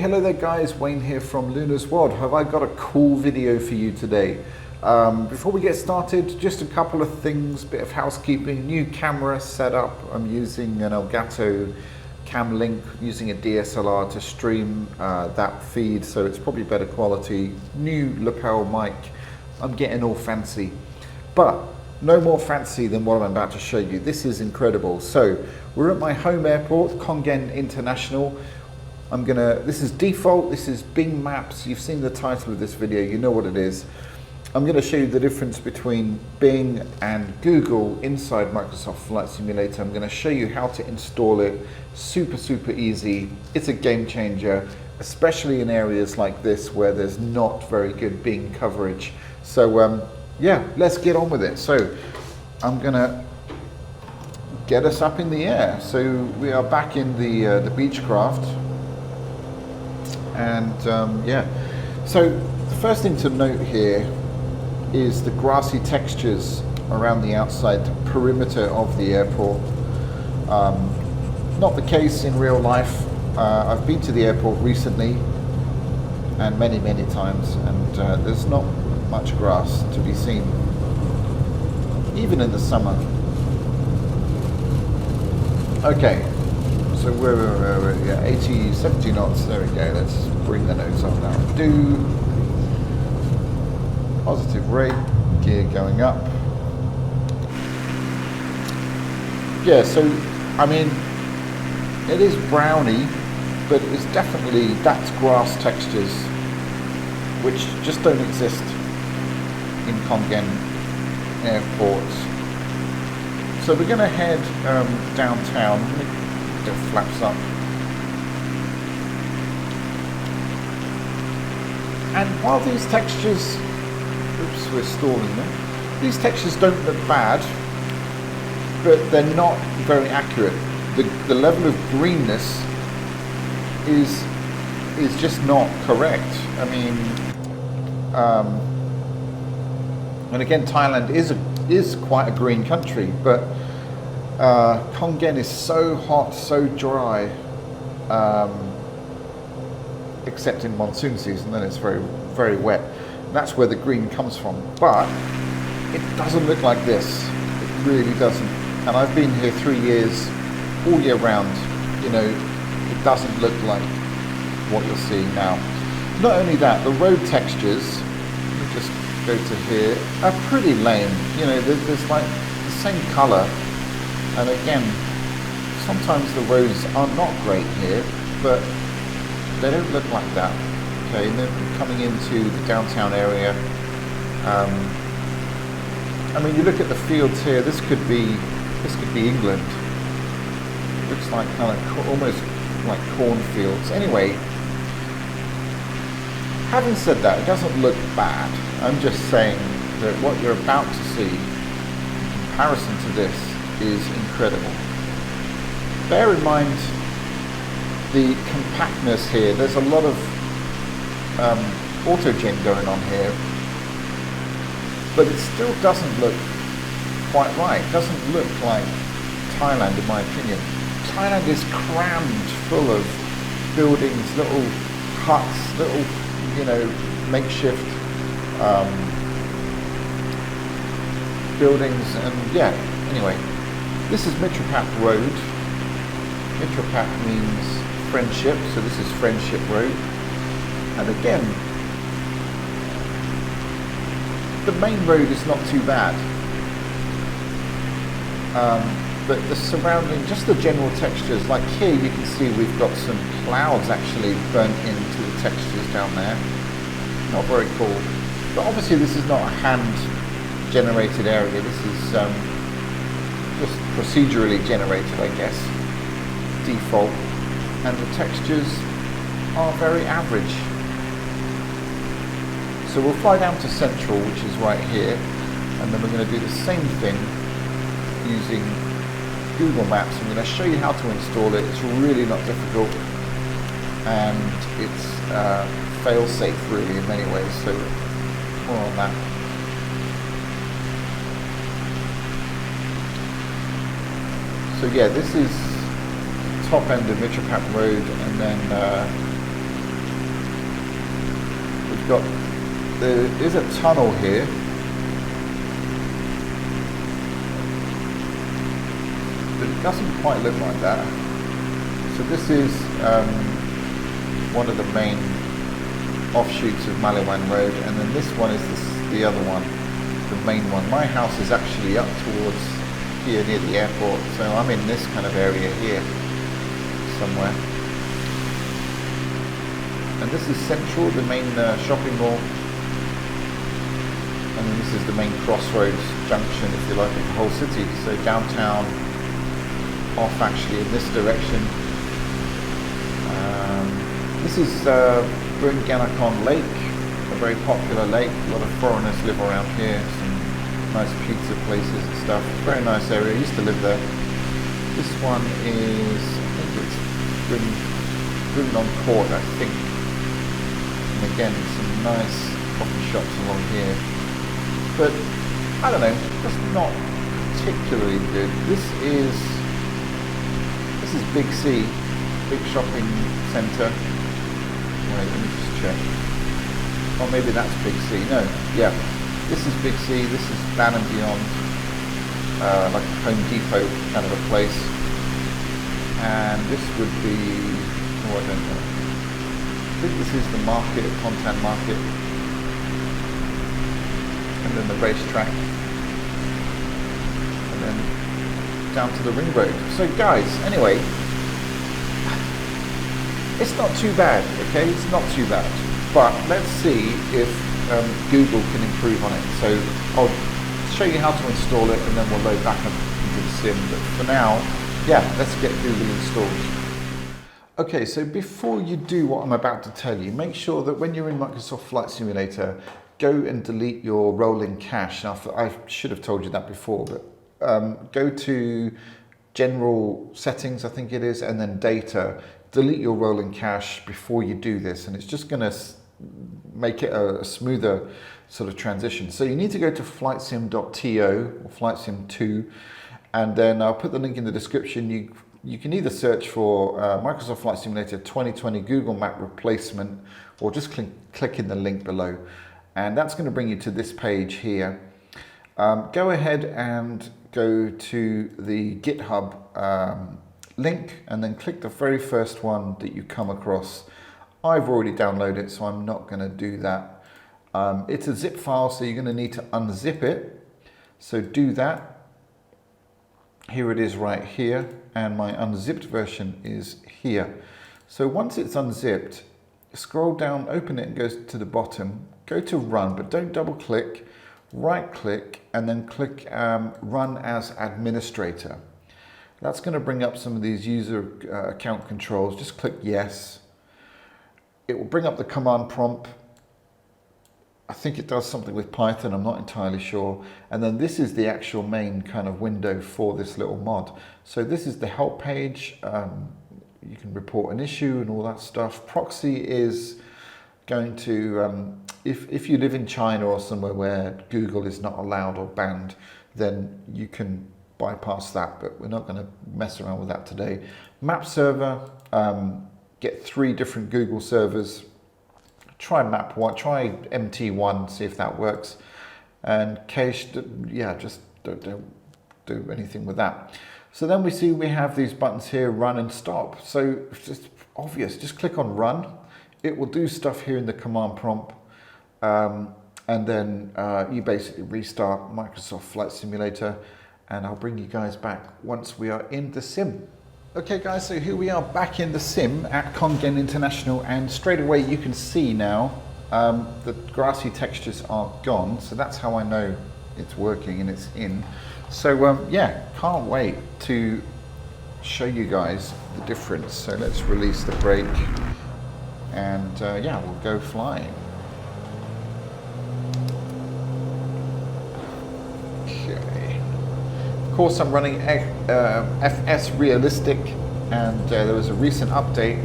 Hello there guys, Wayne here from Luna's World. Have I got a cool video for you today? Before we get started, just a couple of things, bit of housekeeping. New camera setup. I'm using an Elgato Cam Link, using a DSLR to stream that feed, so it's probably better quality. New lapel mic. I'm getting all fancy, but no more fancy than what I'm about to show you. This is incredible. So we're at my home airport, Kongen International. This is default, this is Bing Maps. You've seen the title of this video, you know what it is. I'm going to show you the difference between Bing and Google inside Microsoft Flight Simulator. I'm going to show you how to install it. Super easy. It's a game changer, especially in areas like this where there's not very good Bing coverage. So yeah, let's get on with it. So I'm going to get us up in the air. So we are back in the Beechcraft. And yeah, so the first thing to note here is the grassy textures around the outside perimeter of the airport. Not the case in real life. I've been to the airport recently and many times, and there's not much grass to be seen, even in the summer. Okay. So we're yeah, 80, 70 knots, there we go, let's bring the nose up now. Positive rate, gear going up. Yeah, so, I mean, it is browny, but it's definitely, that's grass textures, which just don't exist in Kongen Airport. So we're gonna head downtown. It flaps up, and while these textures, oops, we're stalling them. These textures don't look bad, but they're not very accurate. The level of greenness is just not correct. I mean, and again, Thailand is quite a green country, but Kongen is so hot, so dry, except in monsoon season, then it's very wet. And that's where the green comes from. But it doesn't look like this. It really doesn't. And I've been here 3 years, all year round. You know, it doesn't look like what you're seeing now. Not only that, the road textures, let me just go to here, are pretty lame. You know, there's like the same color. And again, sometimes the roads are not great here, but they don't look like that. Okay, and then coming into the downtown area. I mean, you look at the fields here. This could be England. It looks like kind of almost like cornfields. Anyway, having said that, it doesn't look bad. I'm just saying that what you're about to see, in comparison to this, is incredible. Bear in mind the compactness here. There's a lot of autogen going on here, but it still doesn't look quite right. It doesn't look like Thailand, in my opinion. Thailand is crammed full of buildings, little huts, little, you know, makeshift buildings, and yeah, anyway. This is Mitrapat Road. Mitrapat means friendship, so this is Friendship Road. And again, the main road is not too bad. But the surrounding, just the general textures, like here you can see we've got some clouds actually burnt into the textures down there. Not very cool. But obviously this is not a hand-generated area. This is just procedurally generated, I guess, default, and the textures are very average. So we'll fly down to Central, which is right here, and then we're going to do the same thing using Google Maps. I'm going to show you how to install it. It's really not difficult, and it's fail-safe really in many ways, so more on that. So yeah, this is top end of Mitrapat Road, and then there is a tunnel here. But it doesn't quite look like that. So this is one of the main offshoots of Maliwan Road, and then this one is the other one, the main one. My house is actually up towards here near the airport, so I'm in this kind of area here somewhere. And this is Central, the main shopping mall, and then this is the main crossroads junction, if you like, of the whole city. So downtown, off actually in this direction. This is Bringanakon Lake, a very popular lake. A lot of foreigners live around here. Some nice pizza places and stuff. Very nice area. I used to live there. This one is, I think it's Bringon Court, I think. And again, some nice coffee shops along here. But I don't know, just not particularly good. This is Big C, big shopping centre. Wait, let me just check. Oh, maybe that's Big C. No, yeah. This is Big C. This is Van and Beyond, like a Home Depot kind of a place. And this would be, oh, I don't know. I think this is the market, Content Market. And then the racetrack. And then down to the ring road. So guys, anyway, it's not too bad, okay? It's not too bad. But let's see if Google can improve on it. So I'll show you how to install it, and then we'll load back up into the sim. But for now, yeah, let's get Google installed. Okay, so before you do what I'm about to tell you, make sure that when you're in Microsoft Flight Simulator, go and delete your rolling cache. Now, I should have told you that before, but go to General Settings, I think it is, and then Data. Delete your rolling cache before you do this, and it's just going to make it a smoother sort of transition. So you need to go to flightsim.to or flightsim2, and then I'll put the link in the description. You can either search for Microsoft Flight Simulator 2020 Google Map Replacement, or just click in the link below, and that's going to bring you to this page here. Go ahead and go to the GitHub link, and then click the very first one that you come across. I've already downloaded it, so I'm not going to do that. It's a zip file, so you're going to need to unzip it. So do that. Here it is right here, and my unzipped version is here. So once it's unzipped, scroll down, open it, and go to the bottom. Go to Run, but don't double click. Right click, and then click Run as Administrator. That's going to bring up some of these user account controls. Just click Yes. It will bring up the command prompt. I think it does something with Python, I'm not entirely sure. And then this is the actual main kind of window for this little mod. So this is the help page. You can report an issue and all that stuff. Proxy is going to, if you live in China or somewhere where Google is not allowed or banned, then you can bypass that, but we're not going to mess around with that today. Map server, get 3 different Google servers. Try map one, try MT1, see if that works. And cache, yeah, just don't do anything with that. So then we see we have these buttons here, run and stop. So it's just obvious, just click on run. It will do stuff here in the command prompt. And then you basically restart Microsoft Flight Simulator, and I'll bring you guys back once we are in the sim. Okay guys, so here we are back in the sim at Kongen International, and straight away you can see now the grassy textures are gone, so that's how I know it's working and it's in. So yeah, can't wait to show you guys the difference. So let's release the brake, and yeah, we'll go flying. Okay. Of course, I'm running FS Realistic, and there was a recent update.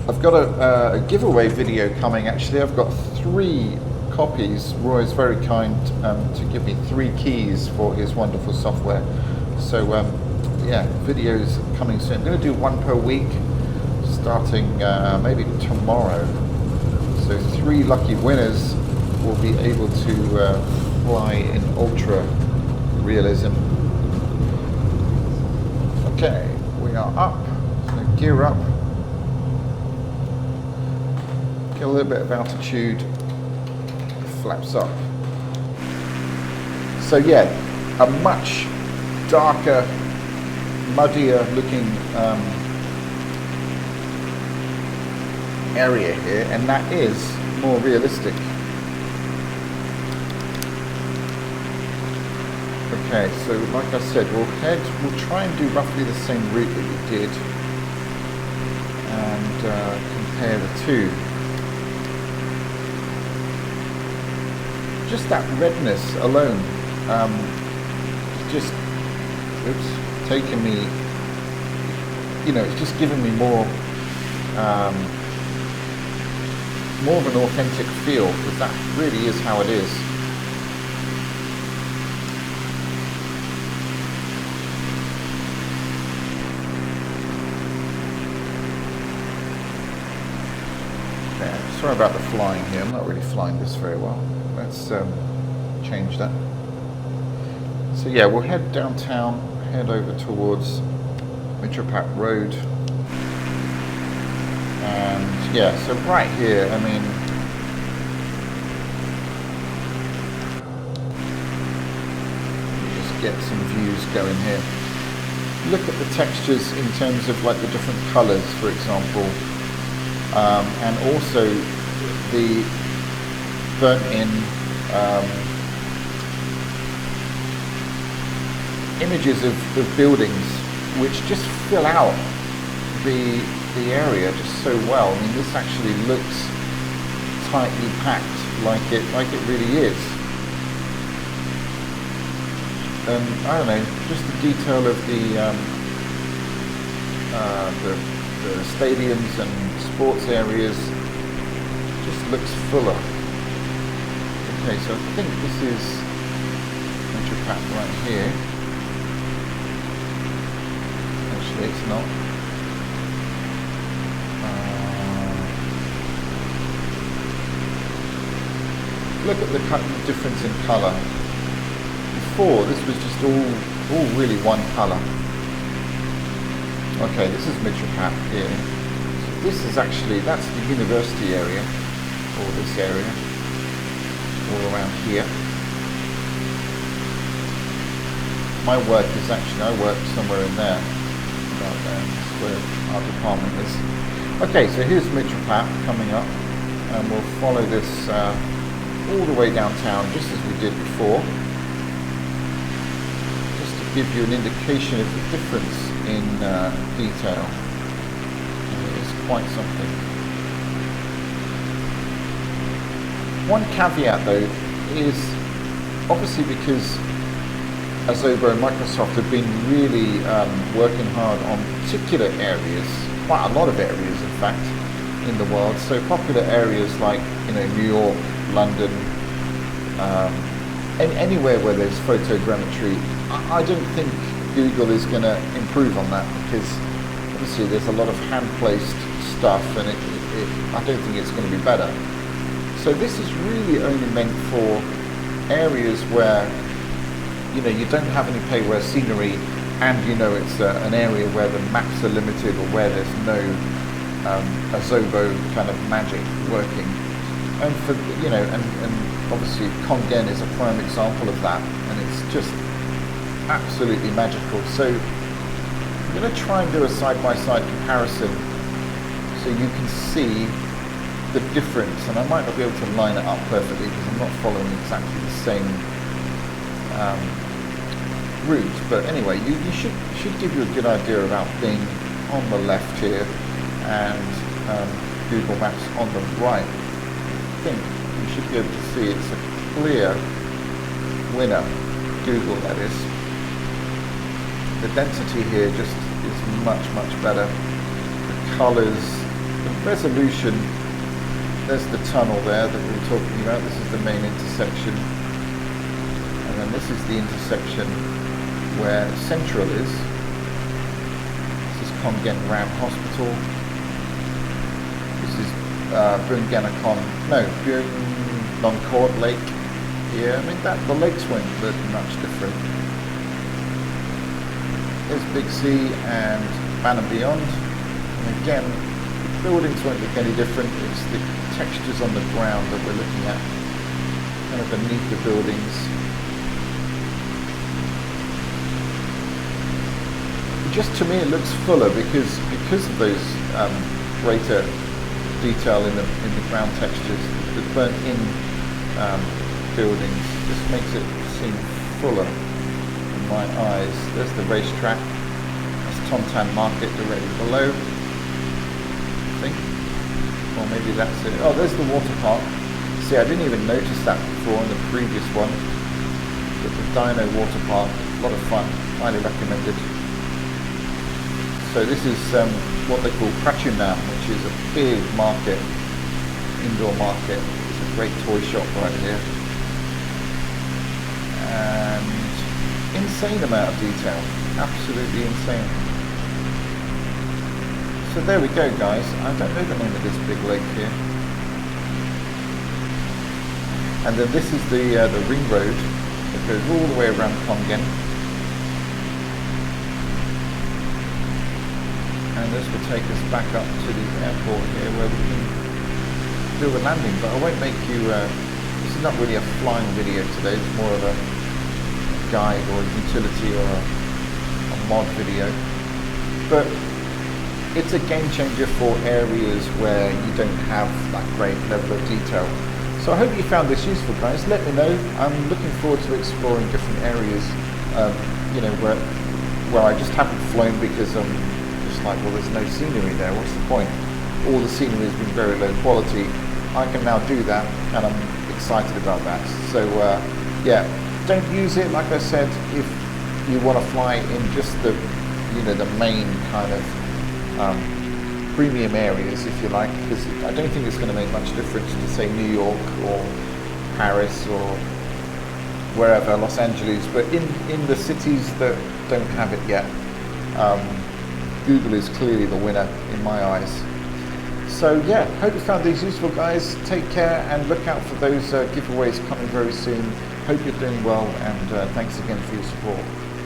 I've got a giveaway video coming. Actually, I've got 3 copies. Roy is very kind to give me 3 keys for his wonderful software. So yeah, videos coming soon. I'm going to do 1 per week, starting maybe tomorrow. So 3 lucky winners will be able to fly in ultra realism. Okay, we are up, so gear up, get a little bit of altitude, flaps up. So yeah, a much darker, muddier looking area here, and that is more realistic. Okay, so like I said, we'll try and do roughly the same route that we did and compare the two. Just that redness alone, just, oops, taking me, you know, it's just giving me more of an authentic feel, because that really is how it is. Sorry about the flying here, I'm not really flying this very well. Let's change that. So yeah, we'll head downtown, head over towards Mitropat Road. And yeah, so right here, I mean, just get some views going here. Look at the textures in terms of like the different colors, for example. And also the burnt-in images of buildings, which just fill out the area just so well. I mean, this actually looks tightly packed, like it really is. And I don't know, just the detail of the stadiums and sports areas just looks fuller. Okay, so I think this is Mitropat right here. Actually, it's not. Look at the difference in colour. Before, this was just all really one colour. Okay, this is Mitropat here. So this is actually, that's the university area, or this area, all around here. My work is actually, I work somewhere in there, about there, that's where our department is. Okay, so here's Mitropat coming up, and we'll follow this all the way downtown, just as we did before. Give you an indication of the difference in detail. It's quite something. One caveat though is obviously because Azobo and Microsoft have been really working hard on particular areas, quite a lot of areas in fact, in the world. So popular areas like, you know, New York, London, anywhere where there's photogrammetry. I don't think Google is going to improve on that, because obviously there's a lot of hand-placed stuff, and I don't think it's going to be better. So this is really only meant for areas where, you know, you don't have any payware scenery, and you know it's an area where the maps are limited, or where there's no Azobo kind of magic working. And for, you know, and obviously Kongen is a prime example of that, and it's just absolutely magical. So I'm going to try and do a side-by-side comparison so you can see the difference, and I might not be able to line it up perfectly because I'm not following exactly the same route, but anyway, you should give you a good idea about being on the left here and Google Maps on the right. I think you should be able to see it's a clear winner, Google that is. The density here just is much better. The colours, the resolution, there's the tunnel there that we were talking about. This is the main intersection. And then this is the intersection where Central is. This is Kongen Ram Hospital. This is Bunganakon no, non-chord lake here. I mean, the lakes won't look much different. There's Big C and Man and Beyond. And again, the buildings won't look any different. It's the textures on the ground that we're looking at, kind of beneath the buildings. Just to me, it looks fuller because of those greater detail in the ground textures, the burnt-in buildings. Just makes it seem fuller in my eyes. There's the racetrack. That's Tontan Market directly below, I think. Or maybe that's it. Oh, there's the water park. See, I didn't even notice that before in the previous one. But the Dino Water Park, a lot of fun. Highly recommended. So this is what they call Pratunam, which is a big market, indoor market. It's a great toy shop right here. And insane amount of detail, absolutely insane. So there we go, guys. I don't know the name of this big lake here. And then this is the ring road that goes all the way around Kongen. And this will take us back up to the airport here where we can do a landing, but I won't make you, this is not really a flying video today, it's more of a guide or a utility or a mod video. But it's a game changer for areas where you don't have that great level of detail. So I hope you found this useful, guys. Let me know. I'm looking forward to exploring different areas, you know, where I just haven't flown because like, well, there's no scenery there, what's the point? All the scenery has been very low quality. I can now do that, and I'm excited about that. So yeah, don't use it, like I said, if you want to fly in just the, you know, the main kind of premium areas, if you like, because I don't think it's going to make much difference to, say, New York or Paris or wherever, Los Angeles, but in the cities that don't have it yet, Google is clearly the winner in my eyes. So yeah, hope you found these useful, guys. Take care and look out for those giveaways coming very soon. Hope you're doing well, and thanks again for your support.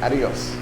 Adios.